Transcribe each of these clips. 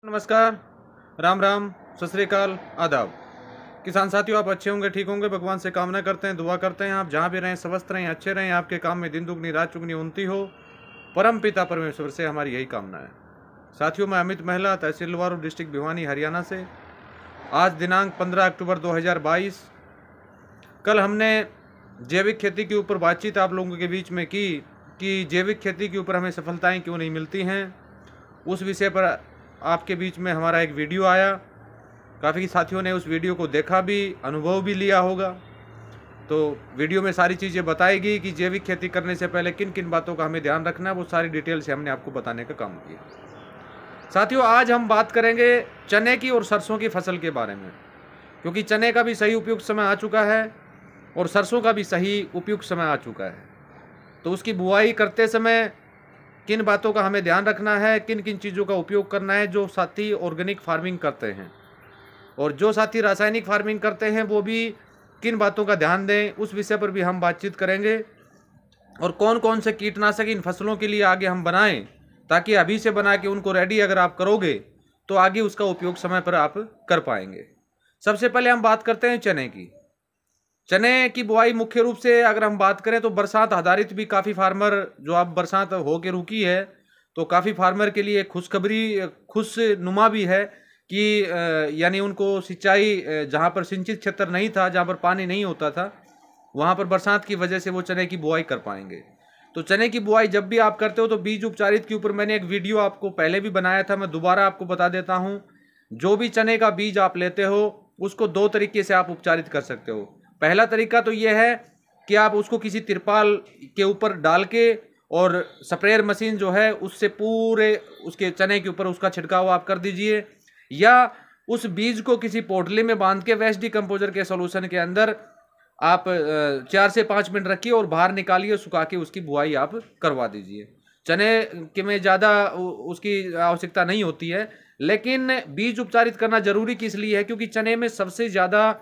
नमस्कार, राम राम, सत श्री अकाल, आदाब। किसान साथियों, आप अच्छे होंगे, ठीक होंगे, भगवान से कामना करते हैं, दुआ करते हैं आप जहाँ भी रहें स्वस्थ रहें, अच्छे रहें, आपके काम में दिन दुगनी रात चुगनी उन्नति हो। परम पिता परमेश्वर से हमारी यही कामना है। साथियों, मैं अमित महिला, तहसील लवारू, डिस्ट्रिक्ट भिवानी, हरियाणा से। आज दिनांक 15 अक्टूबर 2022। कल हमने जैविक खेती के ऊपर बातचीत आप लोगों के बीच में की कि जैविक खेती के ऊपर हमें सफलताएँ क्यों नहीं मिलती हैं। उस विषय पर आपके बीच में हमारा एक वीडियो आया। काफ़ी साथियों ने उस वीडियो को देखा भी, अनुभव भी लिया होगा। तो वीडियो में सारी चीज़ें बताएगी कि जैविक खेती करने से पहले किन किन बातों का हमें ध्यान रखना है, वो सारी डिटेल से हमने आपको बताने का काम किया। साथियों, आज हम बात करेंगे चने की और सरसों की फसल के बारे में, क्योंकि चने का भी सही उपयुक्त समय आ चुका है और सरसों का भी सही उपयुक्त समय आ चुका है। तो उसकी बुआई करते समय किन बातों का हमें ध्यान रखना है, किन किन चीज़ों का उपयोग करना है। जो साथी ऑर्गेनिक फार्मिंग करते हैं और जो साथी रासायनिक फार्मिंग करते हैं, वो भी किन बातों का ध्यान दें, उस विषय पर भी हम बातचीत करेंगे। और कौन कौन से कीटनाशक इन फसलों के लिए आगे हम बनाएं, ताकि अभी से बना के उनको रेडी अगर आप करोगे तो आगे उसका उपयोग समय पर आप कर पाएंगे। सबसे पहले हम बात करते हैं चने की। चने की बुआई मुख्य रूप से अगर हम बात करें तो बरसात आधारित भी काफ़ी फार्मर, जो अब बरसात हो के रुकी है तो काफ़ी फार्मर के लिए खुशखबरी, खुशनुमा भी है कि यानी उनको सिंचाई, जहाँ पर सिंचित क्षेत्र नहीं था, जहाँ पर पानी नहीं होता था, वहाँ पर बरसात की वजह से वो चने की बुआई कर पाएंगे। तो चने की बुआई जब भी आप करते हो तो बीज उपचारित के ऊपर मैंने एक वीडियो आपको पहले भी बनाया था, मैं दोबारा आपको बता देता हूँ। जो भी चने का बीज आप लेते हो उसको दो तरीके से आप उपचारित कर सकते हो। पहला तरीका तो यह है कि आप उसको किसी तिरपाल के ऊपर डाल के और स्प्रेयर मशीन जो है उससे पूरे उसके चने के ऊपर उसका छिड़काव आप कर दीजिए, या उस बीज को किसी पोटली में बांध के वेस्ट डिकम्पोजर के सोल्यूशन के अंदर आप 4 से 5 मिनट रखिए और बाहर निकालिए, सुखा के उसकी बुआई आप करवा दीजिए। चने के में ज़्यादा उसकी आवश्यकता नहीं होती है, लेकिन बीज उपचारित करना जरूरी किस लिए है, क्योंकि चने में सबसे ज़्यादा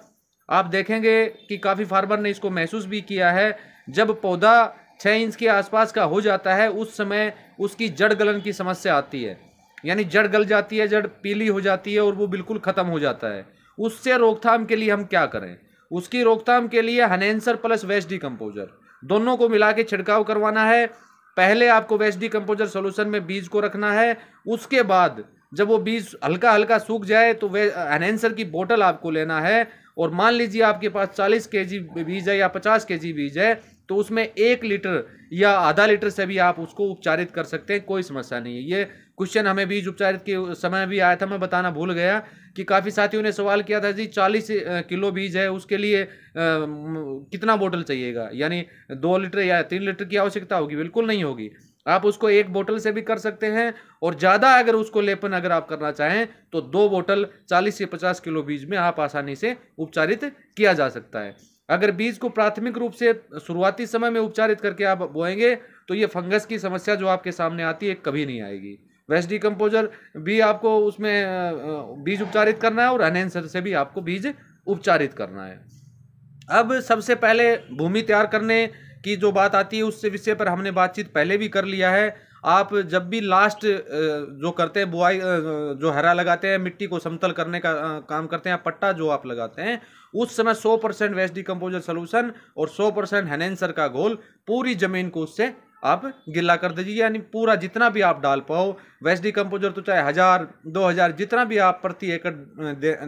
आप देखेंगे कि काफ़ी फार्मर ने इसको महसूस भी किया है, जब पौधा 6 इंच के आसपास का हो जाता है उस समय उसकी जड़ गलन की समस्या आती है। यानी जड़ गल जाती है, जड़ पीली हो जाती है और वो बिल्कुल ख़त्म हो जाता है। उससे रोकथाम के लिए हम क्या करें? उसकी रोकथाम के लिए हनेंसर प्लस वेस्ट डिकम्पोजर दोनों को मिला के छिड़काव करवाना है। पहले आपको वेस्ट डिकम्पोजर सोल्यूशन में बीज को रखना है, उसके बाद जब वो बीज हल्का हल्का सूख जाए तो वे हनेंसर की बोतल आपको लेना है। और मान लीजिए आपके पास 40 केजी बीज है या 50 केजी बीज है, तो उसमें 1 लीटर या आधा लीटर से भी आप उसको उपचारित कर सकते हैं, कोई समस्या नहीं है। ये क्वेश्चन हमें बीज उपचारित के समय भी आया था, मैं बताना भूल गया कि काफ़ी साथियों ने सवाल किया था जी 40 किलो बीज है, उसके लिए कितना बोतल चाहिएगा, यानी 2 लीटर या 3 लीटर की आवश्यकता होगी? बिल्कुल नहीं होगी। आप उसको 1 बोतल से भी कर सकते हैं, और ज़्यादा अगर उसको लेपन अगर आप करना चाहें तो 2 बोतल 40 से 50 किलो बीज में आप आसानी से उपचारित किया जा सकता है। अगर बीज को प्राथमिक रूप से शुरुआती समय में उपचारित करके आप बोएंगे तो ये फंगस की समस्या जो आपके सामने आती है कभी नहीं आएगी। वेस्ट डिकम्पोजर भी आपको उसमें बीज उपचारित करना है और हनेंसर से भी आपको बीज उपचारित करना है। अब सबसे पहले भूमि तैयार करने की जो बात आती है उससे विषय पर हमने बातचीत पहले भी कर लिया है। आप जब भी लास्ट जो करते हैं बुआई, जो हरा लगाते हैं, मिट्टी को समतल करने का काम करते हैं, पट्टा जो आप लगाते हैं, उस समय 100% वेस्ट डिकम्पोजर सोल्यूशन और 100% हनेंसर का घोल पूरी जमीन को उससे आप गिल्ला कर दीजिए। यानी पूरा जितना भी आप डाल पाओ वेस्ट डिकम्पोजर, तो चाहे 1000 2000 जितना भी आप प्रति एकड़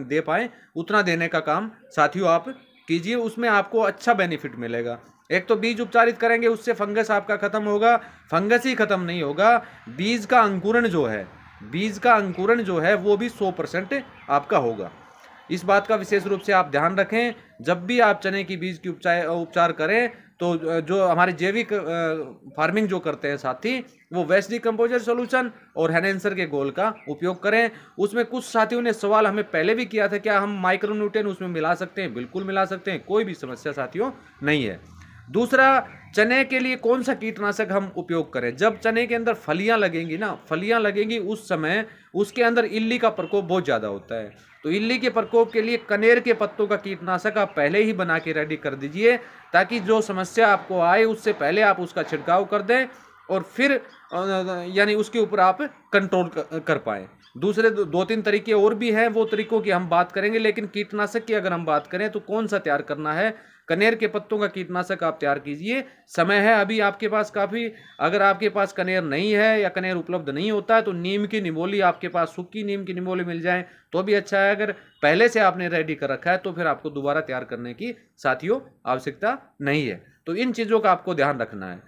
दे पाए उतना देने का काम साथियों आप कीजिए। उसमें आपको अच्छा बेनिफिट मिलेगा। एक तो बीज उपचारित करेंगे, उससे फंगस आपका खत्म होगा। फंगस ही खत्म नहीं होगा, बीज का अंकुरण जो है, बीज का अंकुरण जो है वो भी 100% आपका होगा। इस बात का विशेष रूप से आप ध्यान रखें। जब भी आप चने की बीज की उपचार करें तो जो हमारे जैविक फार्मिंग जो करते हैं साथी, वो वेस्ट डिकम्पोजर सोल्यूशन और हनेंसर के घोल का उपयोग करें। उसमें कुछ साथियों ने सवाल हमें पहले भी किया था, क्या हम माइक्रोन्यूट्रिएंट उसमें मिला सकते हैं? बिल्कुल मिला सकते हैं, कोई भी समस्या साथियों नहीं है। दूसरा, चने के लिए कौन सा कीटनाशक हम उपयोग करें? जब चने के अंदर फलियां लगेंगी ना, फलियां लगेंगी उस समय उसके अंदर इल्ली का प्रकोप बहुत ज़्यादा होता है। तो इल्ली के प्रकोप के लिए कनेर के पत्तों का कीटनाशक आप पहले ही बना के रेडी कर दीजिए, ताकि जो समस्या आपको आए उससे पहले आप उसका छिड़काव कर दें और फिर यानी उसके ऊपर आप कंट्रोल कर पाएँ। दूसरे दो तीन तरीके और भी हैं, वो तरीकों की हम बात करेंगे। लेकिन कीटनाशक की अगर हम बात करें तो कौन सा तैयार करना है, कनेर के पत्तों का कीटनाशक आप तैयार कीजिए। समय है अभी आपके पास काफ़ी। अगर आपके पास कनेर नहीं है या कनेर उपलब्ध नहीं होता है तो नीम की निमोली, आपके पास सूखी नीम की निमोली मिल जाए तो भी अच्छा है। अगर पहले से आपने रेडी कर रखा है तो फिर आपको दोबारा तैयार करने की साथियों आवश्यकता नहीं है। तो इन चीज़ों का आपको ध्यान रखना है।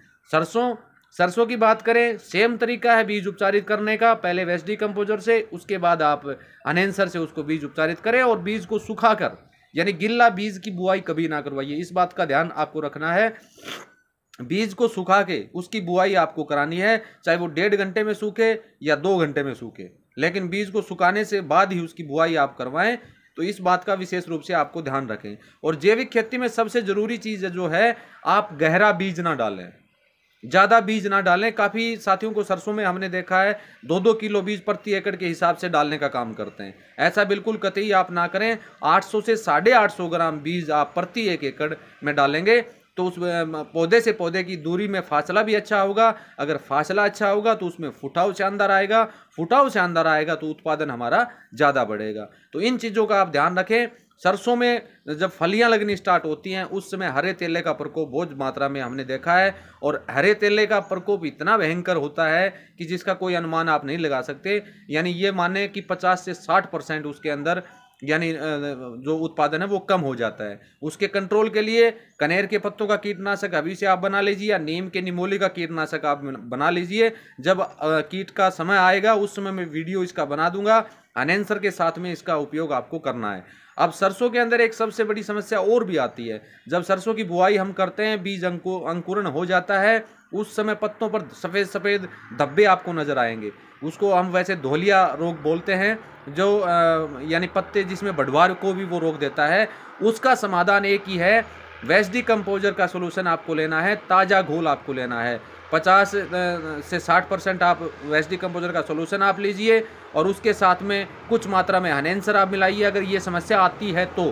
सरसों की बात करें, सेम तरीका है बीज उपचारित करने का। पहले वेस्ट डिकम्पोजर से, उसके बाद आप अनेंसर से उसको बीज उपचारित करें और बीज को सुखाकर, यानी गिल्ला बीज की बुआई कभी ना करवाइए। इस बात का ध्यान आपको रखना है। बीज को सुखा के उसकी बुआई आपको करानी है, चाहे वो 1.5 घंटे में सूखे या 2 घंटे में सूखे, लेकिन बीज को सुखाने से बाद ही उसकी बुआई आप करवाएं। तो इस बात का विशेष रूप से आपको ध्यान रखें। और जैविक खेती में सबसे जरूरी चीज जो है, आप गहरा बीज ना डालें, ज्यादा बीज ना डालें। काफी साथियों को सरसों में हमने देखा है 2-2 किलो बीज प्रति एकड़ के हिसाब से डालने का काम करते हैं। ऐसा बिल्कुल कतई आप ना करें। 800 से 850 ग्राम बीज आप प्रति 1 एकड़ में डालेंगे तो उस पौधे से पौधे की दूरी में फासला भी अच्छा होगा। अगर फासला अच्छा होगा तो उसमें फुटाव शानदार आएगा, फुटाव शानदार आएगा तो उत्पादन हमारा ज़्यादा बढ़ेगा। तो इन चीज़ों का आप ध्यान रखें। सरसों में जब फलियां लगनी स्टार्ट होती हैं उस समय हरे तेले का प्रकोप बहुत मात्रा में हमने देखा है। और हरे तेले का प्रकोप इतना भयंकर होता है कि जिसका कोई अनुमान आप नहीं लगा सकते। यानी ये माने कि 50 से 60% उसके अंदर यानी जो उत्पादन है वो कम हो जाता है। उसके कंट्रोल के लिए कनेर के पत्तों का कीटनाशक अभी से आप बना लीजिए या नीम के निमोली का कीटनाशक आप बना लीजिए। जब कीट का समय आएगा उस समय मैं वीडियो इसका बना दूंगा। अनेंसर के साथ में इसका उपयोग आपको करना है। अब सरसों के अंदर एक सबसे बड़ी समस्या और भी आती है। जब सरसों की बुआई हम करते हैं, बीज अंकुरण हो जाता है, उस समय पत्तों पर सफ़ेद सफ़ेद धब्बे आपको नजर आएंगे। उसको हम वैसे धोलिया रोग बोलते हैं, जो यानी पत्ते जिसमें बढ़वार को भी वो रोक देता है। उसका समाधान एक ही है, वेस्ट डिकम्पोजर का सोल्यूशन आपको लेना है, ताज़ा घोल आपको लेना है। 50 से 60% आप वेस्ट डिकम्पोजर का सोल्यूशन आप लीजिए और उसके साथ में कुछ मात्रा में अनेंसर आप मिलाइए अगर ये समस्या आती है तो।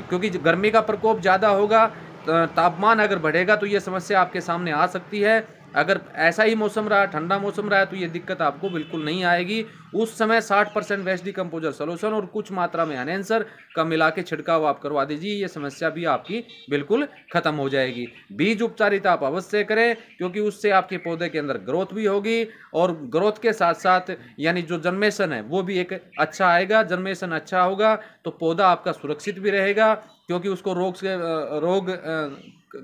क्योंकि गर्मी का प्रकोप ज़्यादा होगा, तापमान अगर बढ़ेगा तो ये समस्या आपके सामने आ सकती है। अगर ऐसा ही मौसम रहा, ठंडा मौसम रहा है तो ये दिक्कत आपको बिल्कुल नहीं आएगी। उस समय 60% वेस्ट डिकम्पोजर सोल्यूशन और कुछ मात्रा में अनेंसर का मिला के छिड़काव आप करवा दीजिए, ये समस्या भी आपकी बिल्कुल खत्म हो जाएगी। बीज उपचारित आप अवश्य करें क्योंकि उससे आपके पौधे के अंदर ग्रोथ भी होगी और ग्रोथ के साथ साथ यानी जो जन्मेशन है वो भी एक अच्छा आएगा। जन्मेशन अच्छा होगा तो पौधा आपका सुरक्षित भी रहेगा क्योंकि उसको रोग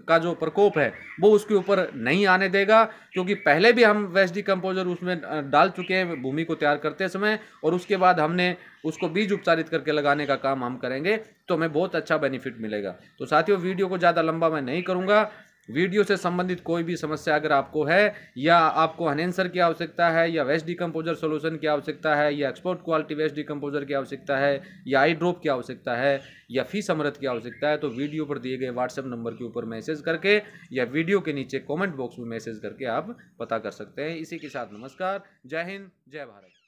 का जो प्रकोप है वो उसके ऊपर नहीं आने देगा। क्योंकि पहले भी हम वेस्ट डिकम्पोजर उसमें डाल चुके हैं भूमि को तैयार करते समय, और उसके बाद हमने उसको बीज उपचारित करके लगाने का काम हम करेंगे तो हमें बहुत अच्छा बेनिफिट मिलेगा। तो साथियों, वीडियो को ज़्यादा लंबा मैं नहीं करूँगा। वीडियो से संबंधित कोई भी समस्या अगर आपको है, या आपको अनेंसर की आवश्यकता है, या वेस्ट डिकम्पोजर सोल्यूशन की आवश्यकता है, या एक्सपोर्ट क्वालिटी वेस्ट डिकम्पोजर की आवश्यकता है, या आई ड्रॉप की आवश्यकता है, या फीस अमृत की आवश्यकता है, तो वीडियो पर दिए गए व्हाट्सएप नंबर के ऊपर मैसेज करके या वीडियो के नीचे कॉमेंट बॉक्स में मैसेज करके आप पता कर सकते हैं। इसी के साथ नमस्कार, जय हिंद, जय भारत।